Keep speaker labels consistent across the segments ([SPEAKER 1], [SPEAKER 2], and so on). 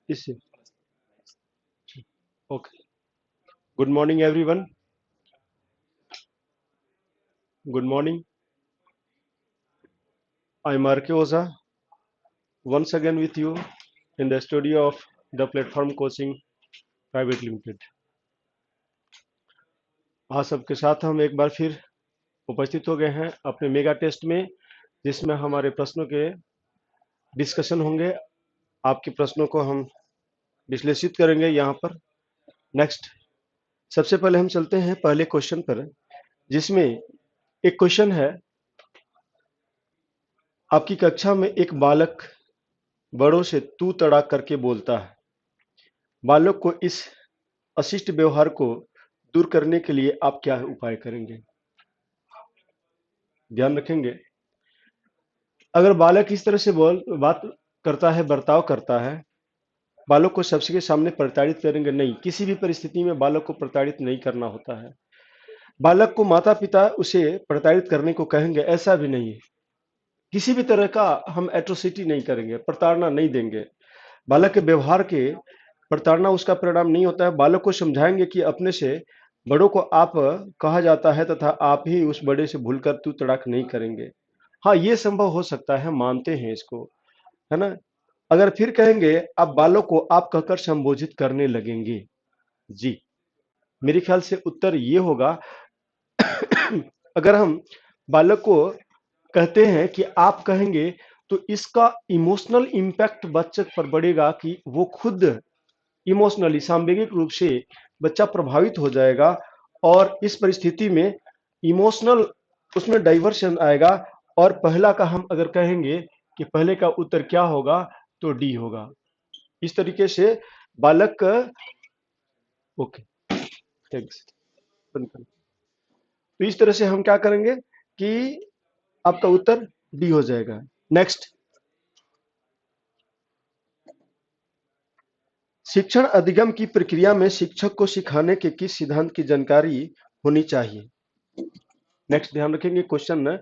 [SPEAKER 1] इससे okay. Good morning everyone. Good morning. I am R K Ojha once again with you in the studio of the Platform Coaching Private Limited। आज सबके साथ हम एक बार फिर उपस्थित हो गए हैं अपने मेगा टेस्ट में, जिसमें हमारे प्रश्नों के डिस्कशन होंगे। आपके प्रश्नों को हम विश्लेषित करेंगे यहाँ पर। नेक्स्ट, सबसे पहले हम चलते हैं पहले क्वेश्चन पर, जिसमें एक क्वेश्चन है, आपकी कक्षा में एक बालक बड़ों से तू तड़ाक करके बोलता है। बालक को इस अशिष्ट व्यवहार को दूर करने के लिए आप क्या उपाय करेंगे? ध्यान रखेंगे, अगर बालक इस तरह से बात करता है, बर्ताव करता है, बालक को सबके सामने प्रताड़ित करेंगे नहीं। किसी भी परिस्थिति में बालक को प्रताड़ित नहीं करना होता है। बालक को माता पिता उसे प्रताड़ित करने को कहेंगे, ऐसा भी नहीं है। किसी भी तरह का हम एट्रोसिटी नहीं करेंगे, प्रताड़ना नहीं देंगे। बालक के व्यवहार के प्रताड़ना उसका परिणाम नहीं होता है। बालक को समझाएंगे कि अपने से बड़ों को आप कहा जाता है तथा आप ही उस बड़े से भूलकर तू तड़ाक नहीं करेंगे। हाँ, ये संभव हो सकता है, मानते हैं इसको, है ना। अगर फिर कहेंगे, आप बालक को आप कहकर संबोधित करने लगेंगे। जी, मेरे ख्याल से उत्तर ये होगा। अगर हम बालक को कहते हैं कि आप कहेंगे, तो इसका इमोशनल इम्पैक्ट बच्चे पर बढ़ेगा कि वो खुद इमोशनली, सांवेगिक रूप से बच्चा प्रभावित हो जाएगा, और इस परिस्थिति में इमोशनल उसमें डाइवर्शन आएगा। और पहला का हम अगर कहेंगे कि पहले का उत्तर क्या होगा, तो डी होगा। इस तरीके से बालक, ओके, थैंक्स। तो इस तरह से हम क्या करेंगे कि आपका उत्तर डी हो जाएगा। नेक्स्ट, शिक्षण अधिगम की प्रक्रिया में शिक्षक को सिखाने के किस सिद्धांत की जानकारी होनी चाहिए? नेक्स्ट, ध्यान रखेंगे क्वेश्चन,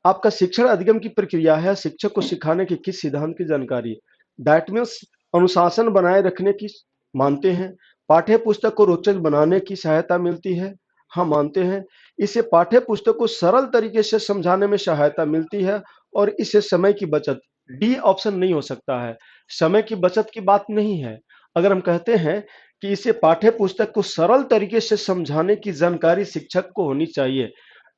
[SPEAKER 1] आपका शिक्षण अधिगम की प्रक्रिया है, शिक्षक को सिखाने के किस सिद्धांत की जानकारी? दैट मीन्स अनुशासन बनाए रखने की मानते हैं। पाठ्य पुस्तक को रोचक बनाने की सहायता मिलती है, हाँ मानते हैं। इससे पाठ्य पुस्तक को सरल तरीके से समझाने में सहायता मिलती है, और इससे समय की बचत। डी ऑप्शन नहीं हो सकता है, समय की बचत की बात नहीं है। अगर हम कहते हैं कि इसे पाठ्य पुस्तक को सरल तरीके से समझाने की जानकारी शिक्षक को होनी चाहिए,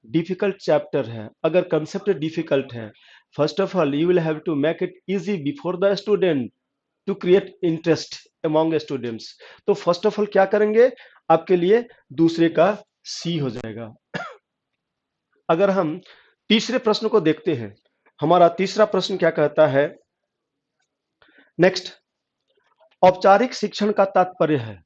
[SPEAKER 1] डिफिकल्ट चैप्टर है, अगर कंसेप्ट डिफिकल्ट है, first of all you will have to make it easy before the student to create interest among students. तो फर्स्ट ऑफ ऑल क्या करेंगे, आपके लिए दूसरे का सी हो जाएगा। अगर हम तीसरे प्रश्न को देखते हैं, हमारा तीसरा प्रश्न क्या कहता है? नेक्स्ट, औपचारिक शिक्षण का तात्पर्य है।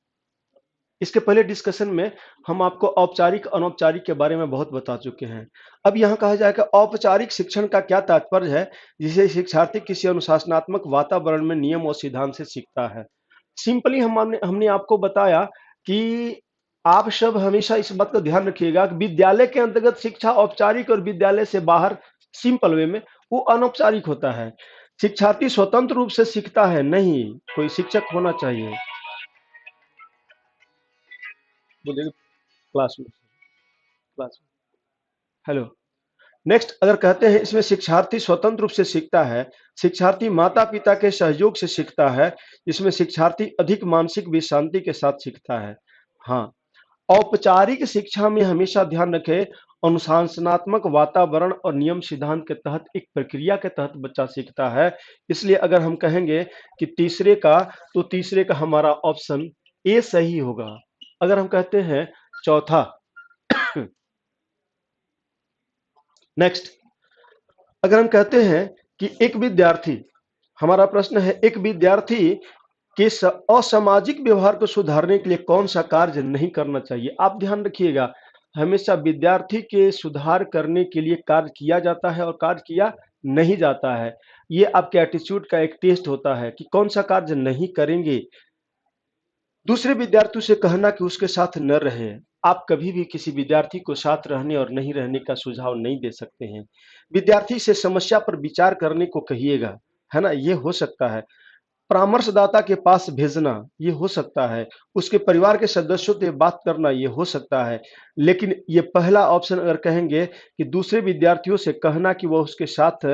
[SPEAKER 1] इसके पहले डिस्कशन में हम आपको औपचारिक अनौपचारिक के बारे में बहुत बता चुके हैं। अब यहाँ कहा जाएगा औपचारिक शिक्षण का क्या तात्पर्य है, जिसे शिक्षार्थी किसी अनुशासनात्मक वातावरण में नियम और सिद्धांत से सीखता है। सिंपली हमने आपको बताया कि आप सब हमेशा इस बात का ध्यान रखिएगा कि विद्यालय के अंतर्गत शिक्षा औपचारिक और विद्यालय से बाहर सिंपल वे में वो अनौपचारिक होता है। शिक्षार्थी स्वतंत्र रूप से सीखता है, नहीं, कोई शिक्षक होना चाहिए। बोलिए, क्लास में, क्लास में, हेलो। नेक्स्ट, अगर कहते हैं इसमें शिक्षार्थी स्वतंत्र रूप से सीखता है, शिक्षार्थी माता पिता के सहयोग से सीखता है, इसमें शिक्षार्थी अधिक मानसिक विश्रांति के साथ सीखता है। हाँ, औपचारिक शिक्षा में हमेशा ध्यान रखें, अनुशासनात्मक वातावरण और नियम सिद्धांत के तहत एक प्रक्रिया के तहत बच्चा सीखता है। इसलिए अगर हम कहेंगे कि तीसरे का, तो तीसरे का हमारा ऑप्शन ए सही होगा। अगर हम कहते हैं चौथा, नेक्स्ट, अगर हम कहते हैं कि एक विद्यार्थी, हमारा प्रश्न है, एक विद्यार्थी के असामाजिक व्यवहार को सुधारने के लिए कौन सा कार्य नहीं करना चाहिए? आप ध्यान रखिएगा, हमेशा विद्यार्थी के सुधार करने के लिए कार्य किया जाता है और कार्य किया नहीं जाता है। ये आपके एटीट्यूड का एक टेस्ट होता है कि कौन सा कार्य नहीं करेंगे। दूसरे विद्यार्थियों से कहना कि उसके साथ न रहे, आप कभी भी किसी विद्यार्थी को साथ रहने और नहीं रहने का सुझाव नहीं दे सकते हैं। विद्यार्थी से समस्या पर विचार करने को कहिएगा, है ना, ये हो सकता है। परामर्शदाता के पास भेजना ये हो सकता है, उसके परिवार के सदस्यों से बात करना ये हो सकता है। लेकिन ये पहला ऑप्शन अगर कहेंगे कि दूसरे विद्यार्थियों से कहना कि वह उसके साथ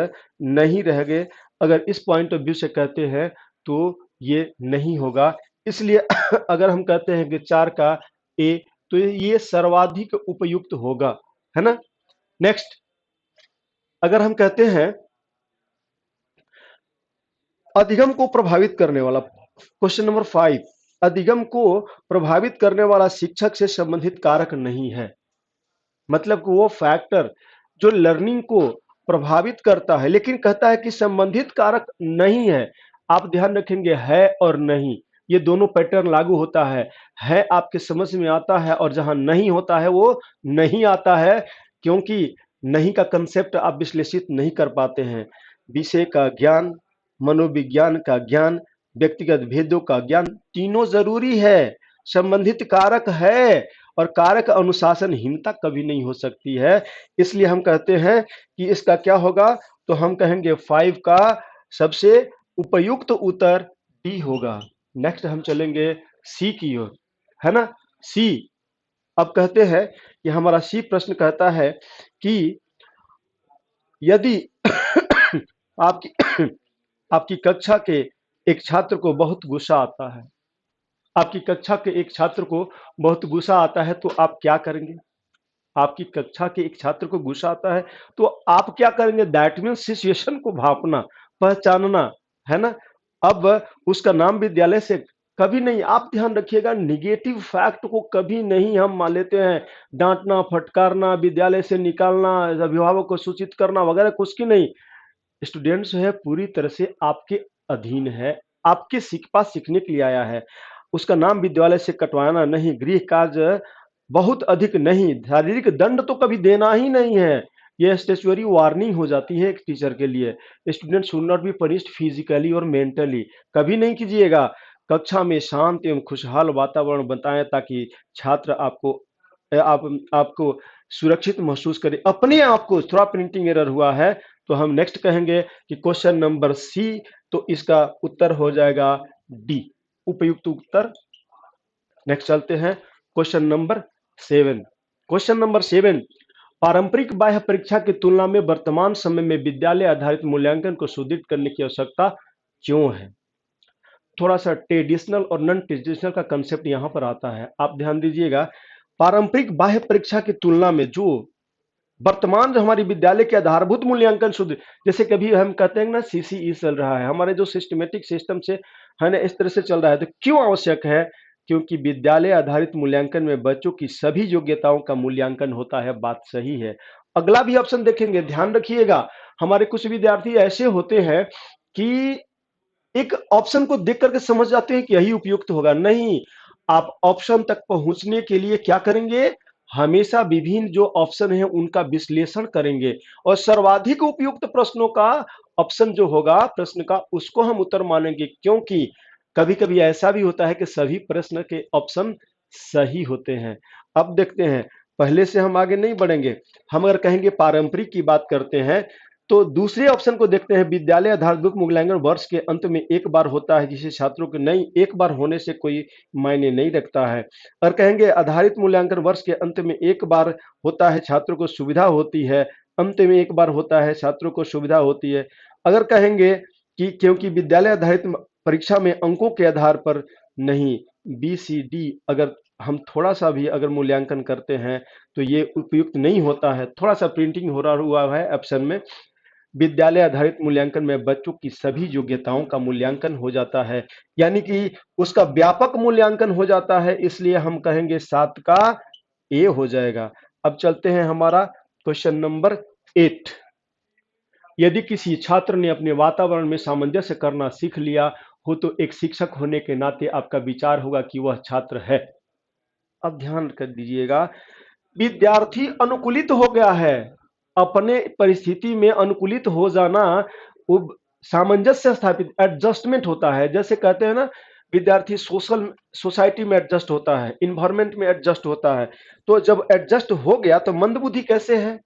[SPEAKER 1] नहीं रह गए, अगर इस पॉइंट ऑफ व्यू से कहते हैं तो ये नहीं होगा। इसलिए अगर हम कहते हैं कि 4 का ए, तो ये सर्वाधिक उपयुक्त होगा, है ना। नेक्स्ट, अगर हम कहते हैं अधिगम को प्रभावित करने वाला, क्वेश्चन नंबर 5, अधिगम को प्रभावित करने वाला शिक्षक से संबंधित कारक नहीं है। मतलब कि वो फैक्टर जो लर्निंग को प्रभावित करता है लेकिन कहता है कि संबंधित कारक नहीं है। आप ध्यान रखेंगे है और नहीं, ये दोनों पैटर्न लागू होता है आपके समझ में आता है, और जहां नहीं होता है वो नहीं आता है, क्योंकि नहीं का कंसेप्ट आप विश्लेषित नहीं कर पाते हैं। विषय का ज्ञान, मनोविज्ञान का ज्ञान, व्यक्तिगत भेदों का ज्ञान, तीनों जरूरी है। संबंधित कारक है और कारक अनुशासनहीनता कभी नहीं हो सकती है। इसलिए हम कहते हैं कि इसका क्या होगा, तो हम कहेंगे 5 का सबसे उपयुक्त उत्तर डी होगा। नेक्स्ट हम चलेंगे सी की ओर, है ना। सी, अब कहते हैं कि हमारा सी प्रश्न कहता है कि यदि आपकी आपकी कक्षा के एक छात्र को बहुत गुस्सा आता है, आपकी कक्षा के एक छात्र को बहुत गुस्सा आता है, तो आप क्या करेंगे। आपकी कक्षा के एक छात्र को गुस्सा आता है तो आप क्या करेंगे, दैट मीन्स सिचुएशन को भांपना, पहचानना, है ना। अब उसका नाम विद्यालय से कभी नहीं, आप ध्यान रखिएगा, निगेटिव फैक्ट को कभी नहीं हम मान लेते हैं। डांटना, फटकारना, विद्यालय से निकालना, अभिभावक को सूचित करना वगैरह कुछ की नहीं। स्टूडेंट्स है पूरी तरह से आपके अधीन है, आपके पास सीखने के लिए आया है। उसका नाम विद्यालय से कटवाना नहीं, गृह कार्य बहुत अधिक नहीं, शारीरिक दंड तो कभी देना ही नहीं है। यह स्टेचुअरी वार्निंग हो जाती है एक टीचर के लिए। Student should not be punished physically और मेंटली, कभी नहीं कीजिएगा। कक्षा में शांत एवं खुशहाल वातावरण बताएं ताकि छात्र आपको सुरक्षित महसूस करे अपने आप को। थोड़ा प्रिंटिंग एरर हुआ है, तो हम नेक्स्ट कहेंगे कि क्वेश्चन नंबर सी, तो इसका उत्तर हो जाएगा डी, उपयुक्त उत्तर। नेक्स्ट चलते हैं क्वेश्चन नंबर 7। क्वेश्चन नंबर 7, पारंपरिक बाह्य परीक्षा की तुलना में वर्तमान समय में विद्यालय आधारित मूल्यांकन को सुदृढ़ करने की आवश्यकता क्यों है। थोड़ा सा ट्रेडिशनल और नॉन ट्रेडिशनल का कंसेप्ट यहां पर आता है, आप ध्यान दीजिएगा। पारंपरिक बाह्य परीक्षा की तुलना में जो वर्तमान जो हमारी विद्यालय के आधारभूत मूल्यांकन शुद्ध, जैसे कभी हम कहते हैं ना सीसीई चल रहा है, हमारे जो सिस्टमेटिक सिस्टम से है ना इस तरह से चल रहा है, तो क्यों आवश्यक है, क्योंकि विद्यालय आधारित मूल्यांकन में बच्चों की सभी योग्यताओं का मूल्यांकन होता है। बात सही है। अगला भी ऑप्शन देखेंगे, ध्यान रखिएगा। हमारे कुछ विद्यार्थी ऐसे होते हैं कि एक ऑप्शन को देख करके समझ जाते हैं कि यही उपयुक्त होगा, नहीं। आप ऑप्शन तक पहुंचने के लिए क्या करेंगे, हमेशा विभिन्न जो ऑप्शन है उनका विश्लेषण करेंगे और सर्वाधिक उपयुक्त प्रश्नों का ऑप्शन जो होगा प्रश्न का, उसको हम उत्तर मानेंगे। क्योंकि कभी कभी ऐसा भी होता है कि सभी प्रश्न के ऑप्शन सही होते हैं। अब देखते हैं, पहले से हम आगे नहीं बढ़ेंगे। हम अगर कहेंगे पारंपरिक की बात करते हैं, तो दूसरे ऑप्शन को देखते हैं। विद्यालय आधारभूत मूल्यांकन वर्ष के अंत में एक बार होता है, जिसे छात्रों के नहीं एक बार होने से कोई मायने नहीं रखता है। और कहेंगे आधारित मूल्यांकन वर्ष के अंत में एक बार होता है, छात्रों को सुविधा होती है। अंत में एक बार होता है, छात्रों को सुविधा होती है। अगर कहेंगे कि क्योंकि विद्यालय आधारित परीक्षा में अंकों के आधार पर नहीं, बी सी डी अगर हम थोड़ा सा भी अगर मूल्यांकन करते हैं तो ये उपयुक्त नहीं होता है। थोड़ा सा प्रिंटिंग हो रहा हुआ है ऑप्शन में। विद्यालय आधारित मूल्यांकन में बच्चों की सभी योग्यताओं का मूल्यांकन हो जाता है, यानी कि उसका व्यापक मूल्यांकन हो जाता है। इसलिए हम कहेंगे 7 का ए हो जाएगा। अब चलते हैं हमारा क्वेश्चन नंबर 8। यदि किसी छात्र ने अपने वातावरण में सामंजस्य करना सीख लिया हो तो एक शिक्षक होने के नाते आपका विचार होगा कि वह छात्र है। अब ध्यान कर दीजिएगा, विद्यार्थी अनुकूलित हो गया है, अपने परिस्थिति में अनुकूलित हो जाना, वो सामंजस्य स्थापित, एडजस्टमेंट होता है। जैसे कहते हैं ना, विद्यार्थी सोसाइटी में एडजस्ट होता है, इन्वायरमेंट में एडजस्ट होता है। तो जब एडजस्ट हो गया तो मंदबुद्धि कैसे है,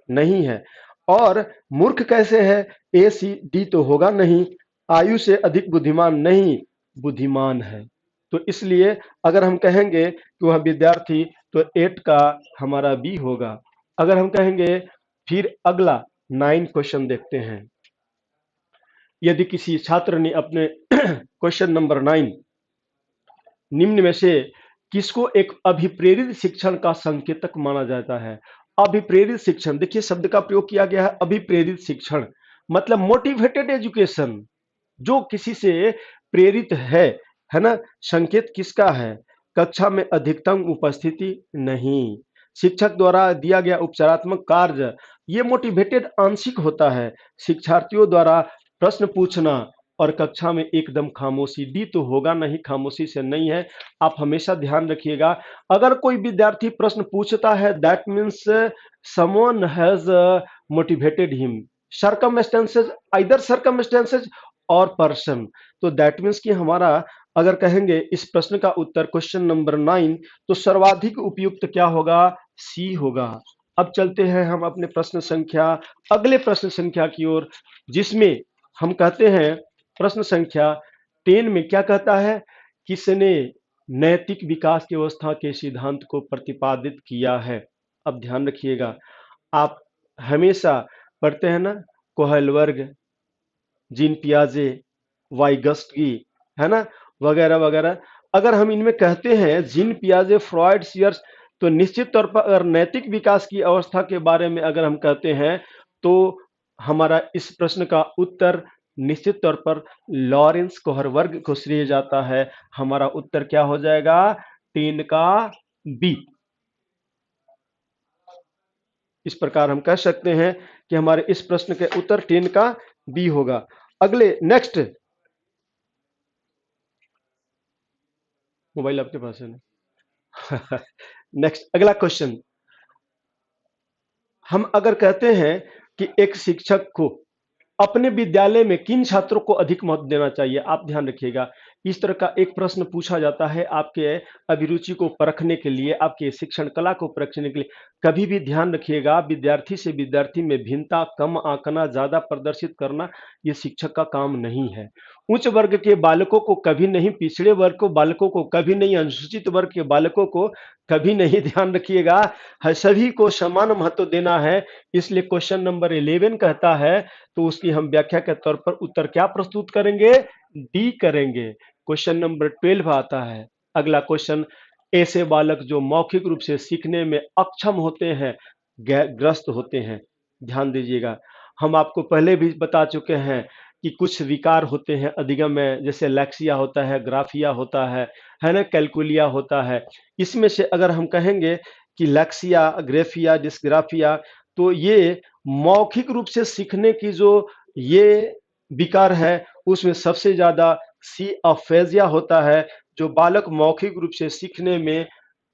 [SPEAKER 1] नहीं है। और मूर्ख कैसे है, ए सी डी तो होगा नहीं। आयु से अधिक बुद्धिमान नहीं, बुद्धिमान है। तो इसलिए अगर हम कहेंगे कि वह विद्यार्थी, तो 8 का हमारा बी होगा। अगर हम कहेंगे, फिर अगला 9 क्वेश्चन देखते हैं। यदि किसी छात्र ने अपने क्वेश्चन नंबर 9, निम्न में से किसको एक अभिप्रेरित शिक्षण का संकेतक माना जाता है? अभिप्रेरित शिक्षण, देखिए शब्द का प्रयोग किया गया है अभिप्रेरित शिक्षण, मतलब मोटिवेटेड एजुकेशन, जो किसी से प्रेरित है ना। संकेत किसका है? कक्षा में अधिकतम उपस्थिति नहीं, शिक्षक द्वारा दिया गया उपचारात्मक कार्य, ये मोटिवेटेड आंशिक होता है। शिक्षार्थियों द्वारा प्रश्न पूछना और कक्षा में एकदम खामोशी, डी तो होगा नहीं, खामोशी से नहीं है। आप हमेशा ध्यान रखिएगा, अगर कोई विद्यार्थी प्रश्न पूछता है, that means someone has motivated him. Circumstances, either circumstances और पर्सन, तो दैट मीन्स कि हमारा अगर कहेंगे इस प्रश्न का उत्तर क्वेश्चन नंबर 9, तो सर्वाधिक उपयुक्त क्या होगा? सी होगा। अब चलते हैं हम अपने प्रश्न संख्या, अगले प्रश्न संख्या की ओर, जिसमें हम कहते हैं प्रश्न संख्या 10 में क्या कहता है? किसने नैतिक विकास की अवस्था के सिद्धांत को प्रतिपादित किया है? अब ध्यान रखिएगा, आप हमेशा पढ़ते हैं ना, कोहलवर्ग, जीन पियाजे, वाइगस्की, है ना, वगैरह वगैरह। अगर हम इनमें कहते हैं जीन पियाजे, फ्रॉइड, सीयर्स, तो निश्चित तौर पर अगर नैतिक विकास की अवस्था के बारे में अगर हम कहते हैं, तो हमारा इस प्रश्न का उत्तर निश्चित तौर पर लॉरेंस कोहरवर्ग को श्रेय जाता है। हमारा उत्तर क्या हो जाएगा? 10 का बी। इस प्रकार हम कह सकते हैं कि हमारे इस प्रश्न के उत्तर 10 का बी होगा। अगले नेक्स्ट, मोबाइल आपके पास है ना? नेक्स्ट अगला क्वेश्चन, हम अगर कहते हैं कि एक शिक्षक को अपने विद्यालय में किन छात्रों को अधिक महत्व देना चाहिए? आप ध्यान रखिएगा, इस तरह का एक प्रश्न पूछा जाता है आपके अभिरुचि को परखने के लिए, आपके शिक्षण कला को परखने के लिए। कभी भी ध्यान रखिएगा, विद्यार्थी से विद्यार्थी में भिन्नता कम आंकना, ज्यादा प्रदर्शित करना, ये शिक्षक का काम नहीं है। उच्च वर्ग के बालकों को कभी नहीं, पिछड़े वर्ग को बालकों को कभी नहीं, अनुसूचित वर्ग के बालकों को कभी नहीं, ध्यान रखिएगा, सभी को समान महत्व देना है। इसलिए क्वेश्चन नंबर 11 कहता है, तो उसकी हम व्याख्या के तौर पर उत्तर क्या प्रस्तुत करेंगे? डी करेंगे। क्वेश्चन नंबर 12 आता है अगला क्वेश्चन, ऐसे बालक जो मौखिक रूप से सीखने में अक्षम होते हैं, ग्रस्त होते हैं। ध्यान दीजिएगा, हम आपको पहले भी बता चुके हैं कि कुछ विकार होते हैं अधिगम में, जैसे लैक्सिया होता है, ग्राफिया होता है ना, कैलकुलिया होता है। इसमें से अगर हम कहेंगे कि लैक्सिया, ग्रेफिया, डिस्ग्राफिया, तो ये मौखिक रूप से सीखने की जो ये विकार है, उसमें सबसे ज्यादा सी अफेजिया होता है। जो बालक मौखिक रूप से सीखने में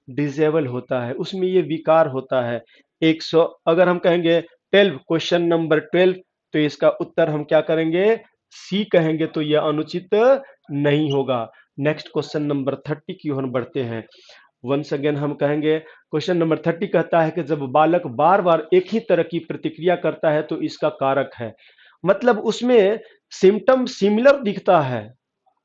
[SPEAKER 1] डिसेबल होता है, उसमें ये विकार होता है। 100 अगर हम कहेंगे 12, क्वेश्चन नंबर 12, तो इसका उत्तर हम क्या करेंगे? सी कहेंगे, तो यह अनुचित नहीं होगा। नेक्स्ट क्वेश्चन नंबर 30 की ओर बढ़ते हैं। वंस अगेन हम कहेंगे, क्वेश्चन नंबर 30 कहता है कि जब बालक बार बार एक ही तरह की प्रतिक्रिया करता है, तो इसका कारक है, मतलब उसमें सिम्टम सिमिलर दिखता है,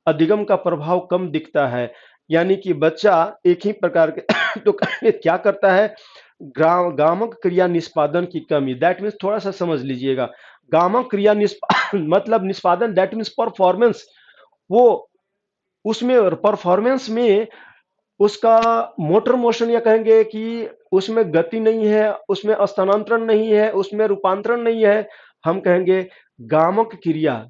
[SPEAKER 1] अधिगम का प्रभाव कम दिखता है। यानी कि बच्चा एक ही प्रकार के तो क्या करता है? गामक क्रिया निष्पादन की कमी, दैट मीन्स थोड़ा सा समझ लीजिएगा, गामक क्रिया मतलब निष्पादन, दैट मीन्स परफॉर्मेंस। वो उसमें परफॉर्मेंस में उसका मोटर मोशन, या कहेंगे कि उसमें गति नहीं है, उसमें स्थानांतरण नहीं है, उसमें रूपांतरण नहीं है। हम कहेंगे गामक क्रिया।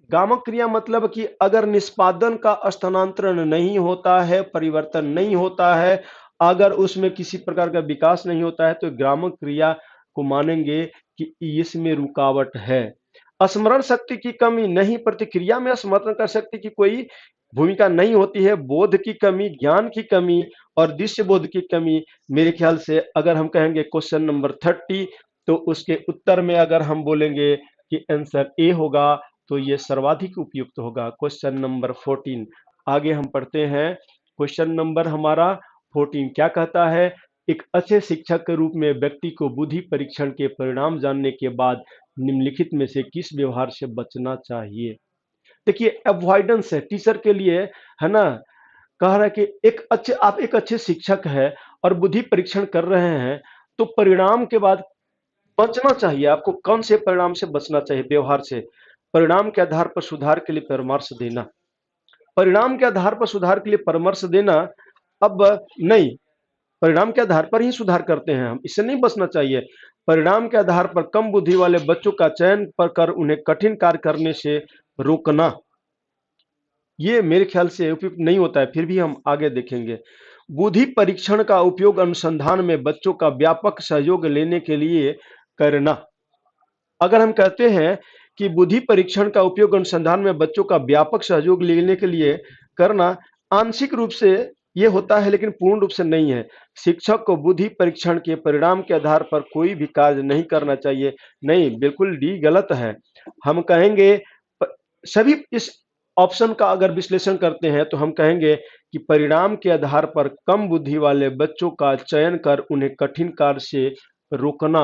[SPEAKER 1] गामक क्रिया मतलब कि अगर निष्पादन का स्थानांतरण नहीं होता है, परिवर्तन नहीं होता है, अगर उसमें किसी प्रकार का विकास नहीं होता है, तो गामक क्रिया को मानेंगे कि इसमें रुकावट है। स्मरण शक्ति की कमी नहीं, प्रतिक्रिया में स्मरण कर शक्ति की कोई भूमिका नहीं होती है। बोध की कमी, ज्ञान की कमी और दृश्य बोध की कमी, मेरे ख्याल से अगर हम कहेंगे क्वेश्चन नंबर 30, तो उसके उत्तर में अगर हम बोलेंगे कि आंसर ए होगा, तो ये सर्वाधिक उपयुक्त होगा। क्वेश्चन नंबर 14 आगे हम पढ़ते हैं। क्वेश्चन नंबर हमारा 14 क्या कहता है? एक अच्छे शिक्षक के रूप में व्यक्ति को बुद्धि परीक्षण के परिणाम जानने के बाद निम्नलिखित में से किस व्यवहार से बचना चाहिए? देखिए अवॉइडेंस है टीचर के लिए, है ना। कह रहा है कि आप एक अच्छे शिक्षक है और बुद्धि परीक्षण कर रहे हैं, तो परिणाम के बाद बचना चाहिए। आपको कौन से परिणाम से बचना चाहिए? व्यवहार से। परिणाम के आधार पर सुधार के लिए परामर्श देना, परिणाम के आधार पर सुधार के लिए परामर्श देना। अब नहीं, परिणाम के आधार पर ही सुधार करते हैं हम, इससे नहीं बचना चाहिए। परिणाम के आधार पर कम बुद्धि वाले बच्चों का चयन पर कर उन्हें कठिन कार्य करने से रोकना, ये मेरे ख्याल से उपयुक्त नहीं होता है। फिर भी हम आगे देखेंगे। बुद्धि परीक्षण का उपयोग अनुसंधान में बच्चों का व्यापक सहयोग लेने के लिए करना। अगर हम कहते हैं कि बुद्धि परीक्षण का उपयोग अनुसंधान में बच्चों का व्यापक सहयोग लेने के लिए करना, आंशिक रूप से ये होता है लेकिन पूर्ण रूप से नहीं है। शिक्षक को बुद्धि परीक्षण के परिणाम के आधार पर कोई भी कार्य नहीं करना चाहिए। नहीं, बिल्कुल डी गलत है। हम कहेंगे सभी इस ऑप्शन का अगर विश्लेषण करते हैं तो हम कहेंगे कि परिणाम के आधार पर कम बुद्धि वाले बच्चों का चयन कर उन्हें कठिन कार्य से रोकना।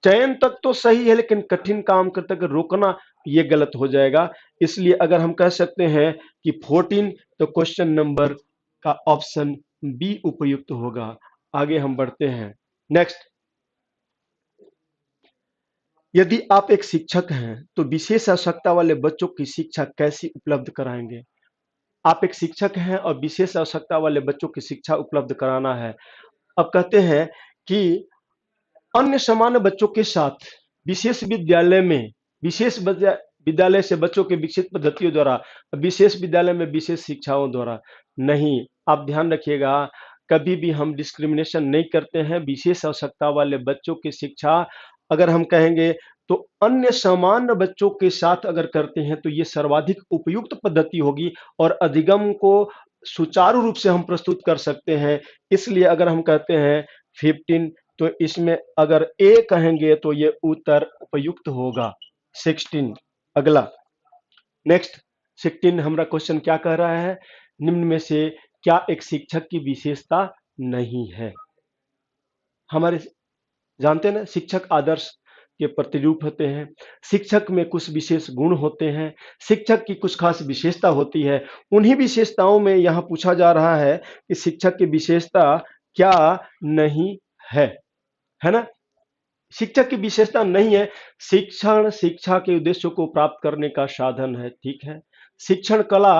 [SPEAKER 1] चयन तक तो सही है लेकिन कठिन काम तक रोकना ये गलत हो जाएगा। इसलिए अगर हम कह सकते हैं कि 14, तो क्वेश्चन नंबर का ऑप्शन बी उपयुक्त होगा। आगे हम बढ़ते हैं। नेक्स्ट, यदि आप एक शिक्षक हैं तो विशेष आवश्यकता वाले बच्चों की शिक्षा कैसी उपलब्ध कराएंगे? आप एक शिक्षक हैं और विशेष आवश्यकता वाले बच्चों की शिक्षा उपलब्ध कराना है। अब कहते हैं कि अन्य सामान्य बच्चों के साथ विशेष विद्यालय में विद्यालय से बच्चों के विकसित पद्धतियों द्वारा, विशेष विद्यालय में विशेष शिक्षाओं द्वारा नहीं। आप ध्यान रखिएगा, कभी भी हम डिस्क्रिमिनेशन नहीं करते हैं। विशेष आवश्यकता वाले बच्चों की शिक्षा अगर हम कहेंगे तो अन्य सामान्य बच्चों के साथ अगर करते हैं तो ये सर्वाधिक उपयुक्त पद्धति होगी और अधिगम को सुचारू रूप से हम प्रस्तुत कर सकते हैं। इसलिए अगर हम कहते हैं 15, तो इसमें अगर ए कहेंगे तो ये उत्तर उपयुक्त होगा। 16, अगला नेक्स्ट 16 हमारा क्वेश्चन क्या कह रहा है? निम्न में से क्या एक शिक्षक की विशेषता नहीं है? हमारे जानते हैं ना, शिक्षक आदर्श के प्रतिरूप होते हैं। शिक्षक में कुछ विशेष गुण होते हैं, शिक्षक की कुछ खास विशेषता होती है। उन्हीं विशेषताओं में यहाँ पूछा जा रहा है कि शिक्षक की विशेषता क्या नहीं है ना। शिक्षक की विशेषता नहीं है। शिक्षण शिक्षा के उद्देश्यों को प्राप्त करने का साधन है, ठीक है। शिक्षण कला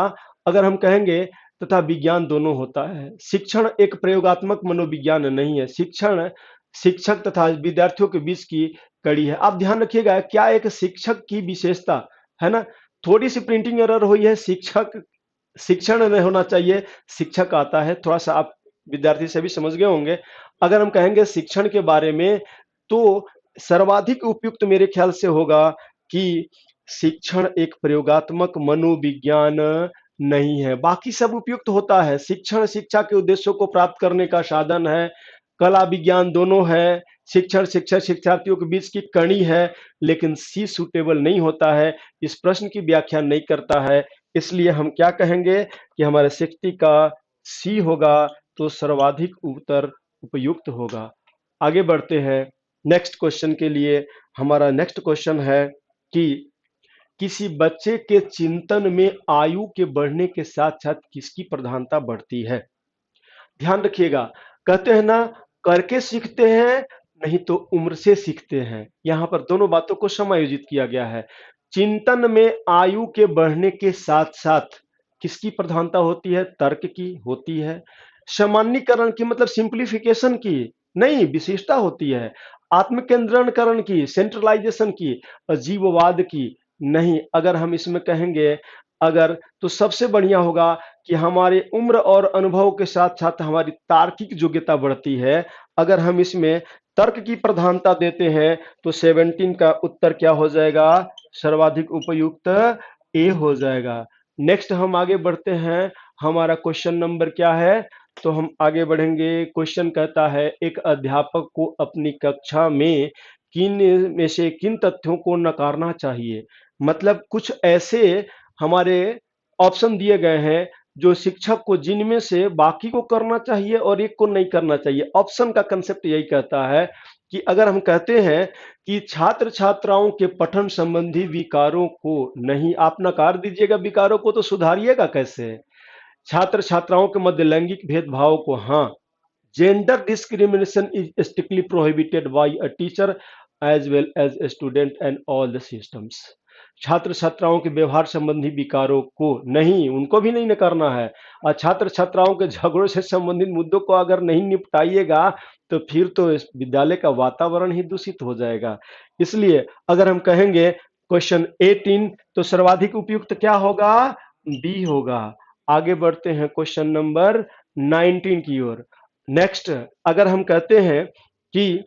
[SPEAKER 1] अगर हम कहेंगे तथा विज्ञान दोनों होता है। शिक्षण एक प्रयोगात्मक मनोविज्ञान नहीं है। शिक्षण शिक्षक तथा विद्यार्थियों के बीच की कड़ी है। आप ध्यान रखिएगा, क्या एक शिक्षक की विशेषता है ना, थोड़ी सी प्रिंटिंग एरर हुई है, शिक्षक शिक्षण नहीं होना चाहिए, शिक्षक आता है। थोड़ा सा आप विद्यार्थी से भी समझ गए होंगे। अगर हम कहेंगे शिक्षण के बारे में तो सर्वाधिक उपयुक्त मेरे ख्याल से होगा कि शिक्षण एक प्रयोगात्मक मनोविज्ञान नहीं है। बाकी सब उपयुक्त होता है। शिक्षण शिक्षा के उद्देश्यों को प्राप्त करने का साधन है। कला विज्ञान दोनों है। शिक्षण शिक्षक शिक्षार्थियों के बीच की कड़ी है, लेकिन सी सूटेबल नहीं होता है, इस प्रश्न की व्याख्या नहीं करता है। इसलिए हम क्या कहेंगे कि हमारे 60 का सी होगा, तो सर्वाधिक उत्तर उपयुक्त होगा। आगे बढ़ते हैं नेक्स्ट क्वेश्चन के लिए। हमारा नेक्स्ट क्वेश्चन है कि किसी बच्चे के चिंतन में आयु के बढ़ने के साथ साथ किसकी प्रधानता बढ़ती है? ध्यान रखिएगा, कहते हैं ना, करके सीखते हैं, नहीं तो उम्र से सीखते हैं। यहां पर दोनों बातों को समायोजित किया गया है। चिंतन में आयु के बढ़ने के साथ साथ किसकी प्रधानता होती है? तर्क की होती है। सामान्यीकरण की मतलब सिंप्लीफिकेशन की नहीं, विशेषता होती है। आत्मकेंद्रणकरण की, सेंट्रलाइजेशन की, जीववाद की नहीं। अगर हम इसमें कहेंगे अगर, तो सबसे बढ़िया होगा कि हमारे उम्र और अनुभव के साथ साथ हमारी तार्किक योग्यता बढ़ती है। अगर हम इसमें तर्क की प्रधानता देते हैं तो 17 का उत्तर क्या हो जाएगा? सर्वाधिक उपयुक्त ए हो जाएगा। नेक्स्ट हम आगे बढ़ते हैं। हमारा क्वेश्चन नंबर क्या है? तो हम आगे बढ़ेंगे। क्वेश्चन कहता है, एक अध्यापक को अपनी कक्षा में किन में से किन तथ्यों को नकारना चाहिए? मतलब कुछ ऐसे हमारे ऑप्शन दिए गए हैं जो शिक्षक को, जिनमें से बाकी को करना चाहिए और एक को नहीं करना चाहिए। ऑप्शन का कंसेप्ट यही कहता है कि अगर हम कहते हैं कि छात्र छात्राओं के पठन संबंधी विकारों को नहीं, आप नकार दीजिएगा विकारों को तो सुधारिएगा कैसे? छात्र छात्राओं के मध्य लैंगिक भेदभाव को हाँ, gender discrimination is strictly prohibited by a teacher as well as a student and all the systems. छात्र छात्राओं के व्यवहार संबंधी विकारों को नहीं, उनको भी नहीं नकारना है। और छात्र छात्राओं के झगड़ों से संबंधित मुद्दों को अगर नहीं निपटाइएगा तो फिर तो इस विद्यालय का वातावरण ही दूषित हो जाएगा। इसलिए अगर हम कहेंगे क्वेश्चन 18 तो सर्वाधिक उपयुक्त क्या होगा? बी होगा। आगे बढ़ते हैं क्वेश्चन नंबर 19 की ओर। नेक्स्ट, अगर हम कहते हैं कि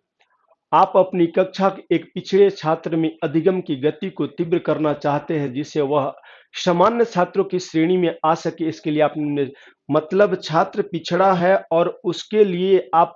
[SPEAKER 1] आप अपनी कक्षा के एक पिछड़े छात्र में अधिगम की गति को तीव्र करना चाहते हैं जिससे वह सामान्य छात्रों की श्रेणी में आ सके, इसके लिए आपने मतलब छात्र पिछड़ा है और उसके लिए आप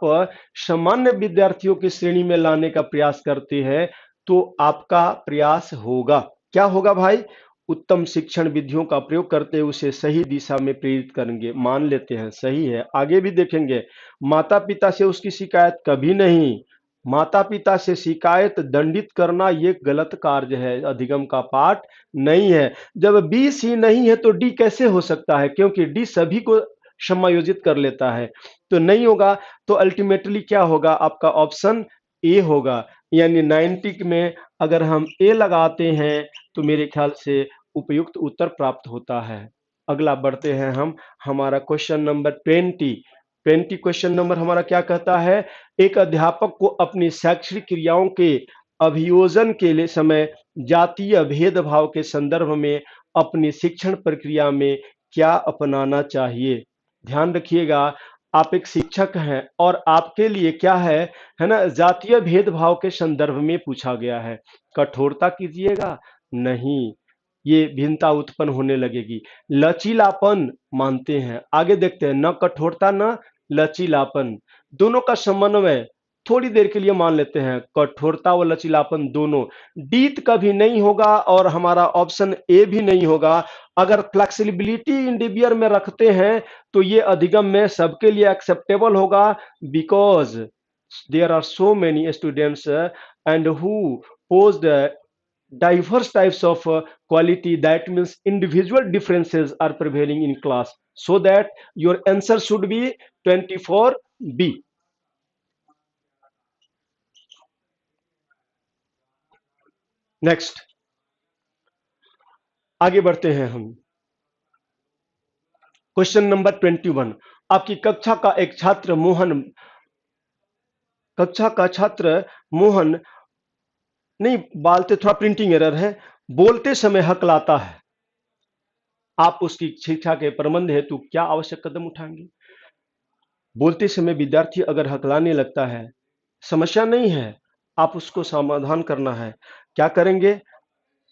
[SPEAKER 1] सामान्य विद्यार्थियों की श्रेणी में लाने का प्रयास करते हैं, तो आपका प्रयास होगा क्या होगा भाई? उत्तम शिक्षण विधियों का प्रयोग करते हुए उसे सही दिशा में प्रेरित करेंगे। मान लेते हैं सही है, आगे भी देखेंगे। माता पिता से उसकी शिकायत कभी नहीं। माता पिता से शिकायत दंडित करना ये गलत कार्य है, अधिगम का पाठ नहीं है। जब बी सी नहीं है तो डी कैसे हो सकता है? क्योंकि डी सभी को समायोजित कर लेता है, तो नहीं होगा। तो अल्टीमेटली क्या होगा? आपका ऑप्शन ए होगा। यानी 90 में अगर हम ए लगाते हैं तो मेरे ख्याल से उपयुक्त उत्तर प्राप्त होता है। अगला बढ़ते हैं हम, हमारा क्वेश्चन नंबर 20 क्वेश्चन नंबर हमारा क्या कहता है? एक अध्यापक को अपनी शैक्षणिक क्रियाओं के अभियोजन के लिए समय जातीय भेदभाव के संदर्भ में अपनी शिक्षण प्रक्रिया में क्या अपनाना चाहिए? ध्यान रखिएगा, आप एक शिक्षक हैं और आपके लिए क्या है ना, जातीय भेदभाव के संदर्भ में पूछा गया है। कठोरता कीजिएगा नहीं, ये भिन्नता उत्पन्न होने लगेगी। लचीलापन मानते हैं, आगे देखते हैं, न कठोरता न लचीलापन, दोनों का समन्वय थोड़ी देर के लिए मान लेते हैं, कठोरता व लचीलापन दोनों। डीत कभी नहीं होगा और हमारा ऑप्शन ए भी नहीं होगा। अगर फ्लेक्सिबिलिटी इंडिवियर में रखते हैं तो ये अधिगम में सबके लिए एक्सेप्टेबल होगा, because there are so many students and who pose diverse types of quality, that means individual differences are prevailing in class, so that your answer should be 24b. Next, आगे बढ़ते हैं हम। क्वेश्चन नंबर 21, आपकी कक्षा का छात्र मोहन नहीं, बालते थोड़ा प्रिंटिंग एरर है, बोलते समय हकलाता है। आप उसकी शिक्षा के प्रबंध हेतु क्या आवश्यक कदम उठाएंगे? बोलते समय विद्यार्थी अगर हकलाने लगता है, समस्या नहीं है, आप उसको समाधान करना है। क्या करेंगे?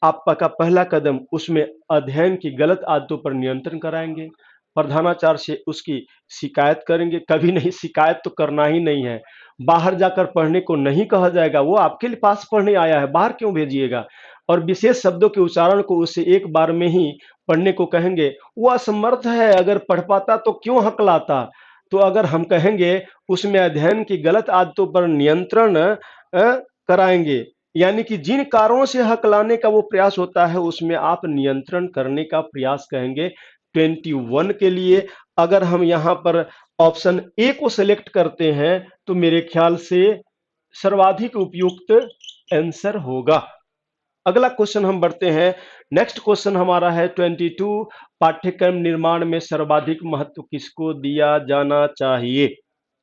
[SPEAKER 1] आपका पहला कदम उसमें अध्ययन की गलत आदतों पर नियंत्रण कराएंगे, प्रधानाचार्य से उसकी शिकायत करेंगे। कभी नहीं, शिकायत तो करना ही नहीं है। बाहर जाकर पढ़ने को नहीं कहा जाएगा, वो आपके लिए पास पढ़ने आया है, बाहर क्यों भेजिएगा? और विशेष शब्दों के उच्चारण को उसे एक बार में ही पढ़ने को कहेंगे। वो असमर्थ है, अगर पढ़ पाता तो क्यों हकलाता? तो अगर हम कहेंगे उसमें अध्ययन की गलत आदतों पर नियंत्रण कराएंगे, यानी कि जिन कारणों से हकलाने का वो प्रयास होता है उसमें आप नियंत्रण करने का प्रयास कहेंगे। 21 के लिए अगर हम यहां पर ऑप्शन ए को सिलेक्ट करते हैं तो मेरे ख्याल से सर्वाधिक उपयुक्त आंसर होगा। अगला क्वेश्चन हम बढ़ते हैं। नेक्स्ट क्वेश्चन हमारा है 22, पाठ्यक्रम निर्माण में सर्वाधिक महत्व किसको दिया जाना चाहिए?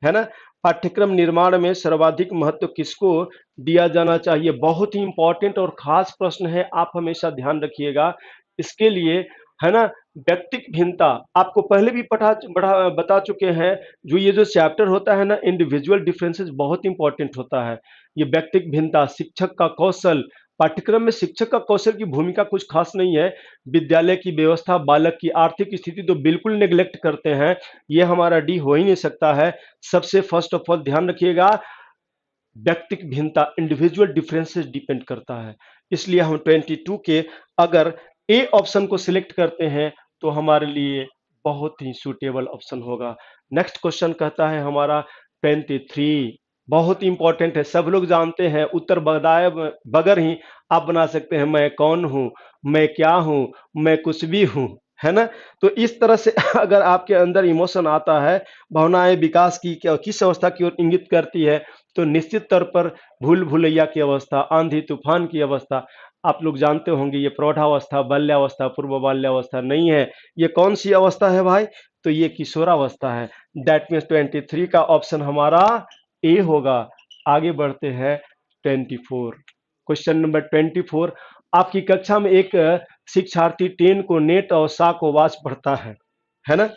[SPEAKER 1] है ना, पाठ्यक्रम निर्माण में सर्वाधिक महत्व किसको दिया जाना चाहिए? बहुत ही इंपॉर्टेंट और खास प्रश्न है, आप हमेशा ध्यान रखिएगा इसके लिए, है ना। व्यक्तिक भिन्नता आपको पहले भी बता चुके हैं। जो ये जो चैप्टर होता है ना, इंडिविजुअल डिफरेंसेस, बहुत इंपॉर्टेंट होता है। ये व्यक्तिक भिन्नता, शिक्षक का कौशल, पाठ्यक्रम में शिक्षक का कौशल की भूमिका कुछ खास नहीं है। विद्यालय की व्यवस्था, बालक की आर्थिक स्थिति तो बिल्कुल नेग्लेक्ट करते हैं, ये हमारा डी हो ही नहीं सकता है। सबसे फर्स्ट ऑफ ऑल ध्यान रखिएगा, व्यक्तिक भिन्नता, इंडिविजुअल डिफरेंसेस डिपेंड करता है। इसलिए हम 22 के अगर ए ऑप्शन को सिलेक्ट करते हैं तो हमारे लिए बहुत ही सुटेबल ऑप्शन होगा। नेक्स्ट क्वेश्चन कहता है हमारा 23, बहुत इंपॉर्टेंट है, सब लोग जानते हैं। उत्तर बताए बगैर ही आप बना सकते हैं मैं कौन हूं, मैं क्या हूं, मैं कुछ भी हूं, है ना। तो इस तरह से अगर आपके अंदर इमोशन आता है, भावनाएं विकास की किस अवस्था की ओर इंगित करती है, तो निश्चित तौर पर भूल भुलैया की अवस्था, आंधी तूफान की अवस्था। आप लोग जानते होंगे ये प्रौढ़ावस्था, बाल्यावस्था, पूर्व बाल्यावस्था नहीं है। ये कौन सी अवस्था है भाई? तो ये किशोरावस्था है। दैट मीन्स 23 का ऑप्शन हमारा ए होगा। आगे बढ़ते हैं 24। Question number 24। आपकी कक्षा में एक शिक्षार्थी 10 को नेट और सा को वाच पढ़ता है ना।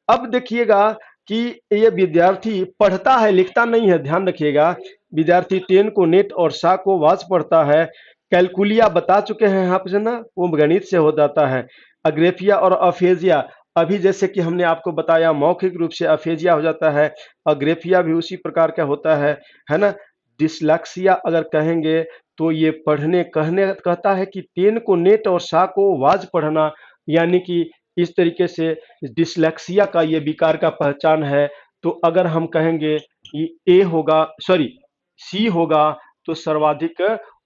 [SPEAKER 1] अब देखिएगा कि ये विद्यार्थी पढ़ता है, लिखता नहीं है, ध्यान रखिएगा। विद्यार्थी 10 को नेट और सा को वाच पढ़ता है। कैलकुलिया बता चुके हैं आप से ना, वो गणित से हो जाता है। अग्रेफिया और अफेजिया, अभी जैसे कि हमने आपको बताया मौखिक रूप से अफेजिया हो जाता है, अग्रेफिया भी उसी प्रकार का होता है ना। डिसलेक्सिया अगर कहेंगे तो ये पढ़ने कहने कहता है कि 10 को नेट और सा को वाज पढ़ना, यानी कि इस तरीके से डिसलेक्सिया का ये विकार का पहचान है। तो अगर हम कहेंगे कि ए होगा, सॉरी सी होगा, तो सर्वाधिक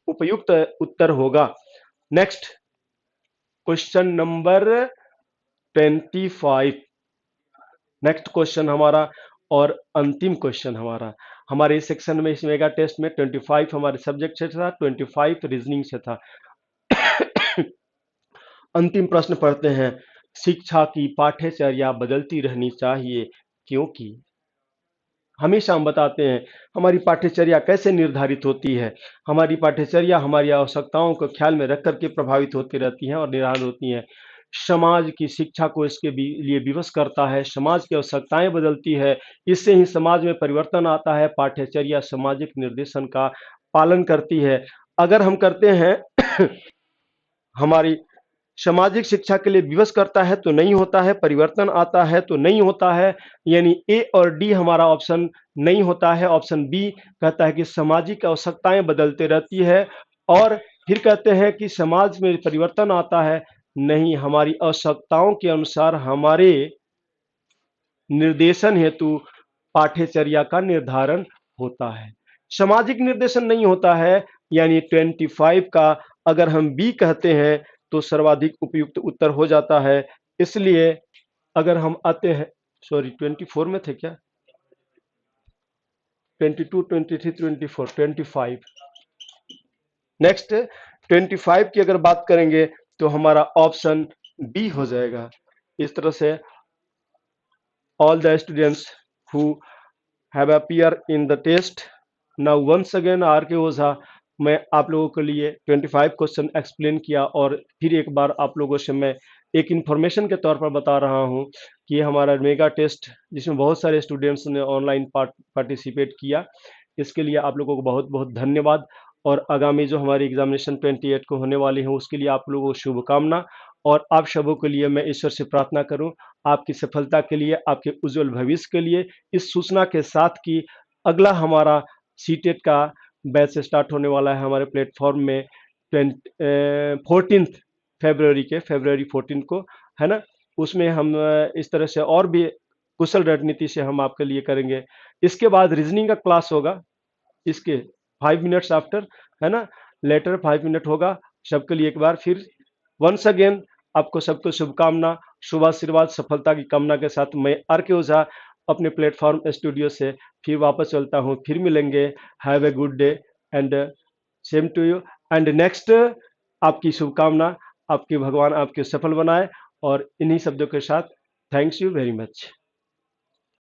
[SPEAKER 1] उपयुक्त उत्तर होगा। Next question number 25। Next question हमारा और अंतिम क्वेश्चन हमारा हमारे इस सेक्शन में, इस मेगा टेस्ट में 25 हमारे सब्जेक्ट से था, 25 रीजनिंग से था। अंतिम प्रश्न पढ़ते हैं। शिक्षा की पाठ्यचर्या बदलती रहनी चाहिए, क्योंकि हमेशा हम बताते हैं हमारी पाठ्यचर्या कैसे निर्धारित होती है। हमारी पाठ्यचर्या हमारी आवश्यकताओं को ख्याल में रख करके प्रभावित होती रहती हैं और निर्धारित होती हैं। समाज की शिक्षा को इसके लिए विवश करता है, समाज की आवश्यकताएं बदलती है, इससे ही समाज में परिवर्तन आता है। पाठ्यचर्या सामाजिक निर्देशन का पालन करती है। अगर हम करते हैं हमारी सामाजिक शिक्षा के लिए विवश करता है तो नहीं होता है, परिवर्तन आता है तो नहीं होता है। यानी ए और डी हमारा ऑप्शन नहीं होता है। ऑप्शन बी कहता है कि सामाजिक आवश्यकताएं बदलते रहती है। और फिर कहते हैं कि समाज में परिवर्तन आता है, नहीं, हमारी आवश्यकताओं के अनुसार हमारे निर्देशन हेतु पाठ्यचर्या का निर्धारण होता है, सामाजिक निर्देशन नहीं होता है। यानी 25 का अगर हम बी कहते हैं तो सर्वाधिक उपयुक्त उत्तर हो जाता है। इसलिए अगर हम आते हैं, सॉरी 24 में थे क्या, 22, 23, 24, 25। नेक्स्ट 25 की अगर बात करेंगे तो हमारा ऑप्शन बी हो जाएगा। इस तरह से all the students who have appeared in the test, now once again R K Ojha, मैं आप लोगों के लिए 25 क्वेश्चन एक्सप्लेन किया और फिर एक बार आप लोगों से मैं एक इन्फॉर्मेशन के तौर पर बता रहा हूं कि हमारा मेगा टेस्ट जिसमें बहुत सारे स्टूडेंट्स ने ऑनलाइन पार्टिसिपेट किया, इसके लिए आप लोगों को बहुत बहुत धन्यवाद। और आगामी जो हमारी एग्जामिनेशन 28 को होने वाली है उसके लिए आप लोगों को शुभकामना। और आप सबों के लिए मैं ईश्वर से प्रार्थना करूं आपकी सफलता के लिए, आपके उज्जवल भविष्य के लिए। इस सूचना के साथ कि अगला हमारा सीटेट का बैच स्टार्ट होने वाला है हमारे प्लेटफॉर्म में 14 फरवरी के, फरवरी 14 को, है ना। उसमें हम इस तरह से और भी कुशल रणनीति से हम आपके लिए करेंगे। इसके बाद रीजनिंग का क्लास होगा, इसके 5 मिनट्स आफ्टर, है ना, लेटर 5 मिनट होगा सबके लिए। एक बार फिर वंस अगेन आपको सबको शुभकामना, शुभ आशीर्वाद, सफलता की कामना के साथ मैं आर के ओझा अपने प्लेटफॉर्म स्टूडियो से फिर वापस चलता हूँ। फिर मिलेंगे। Have a good day and same to you. And next आपकी शुभकामना, आपके भगवान आपके सफल बनाए। और इन्हीं शब्दों के साथ थैंक्स यू वेरी मच।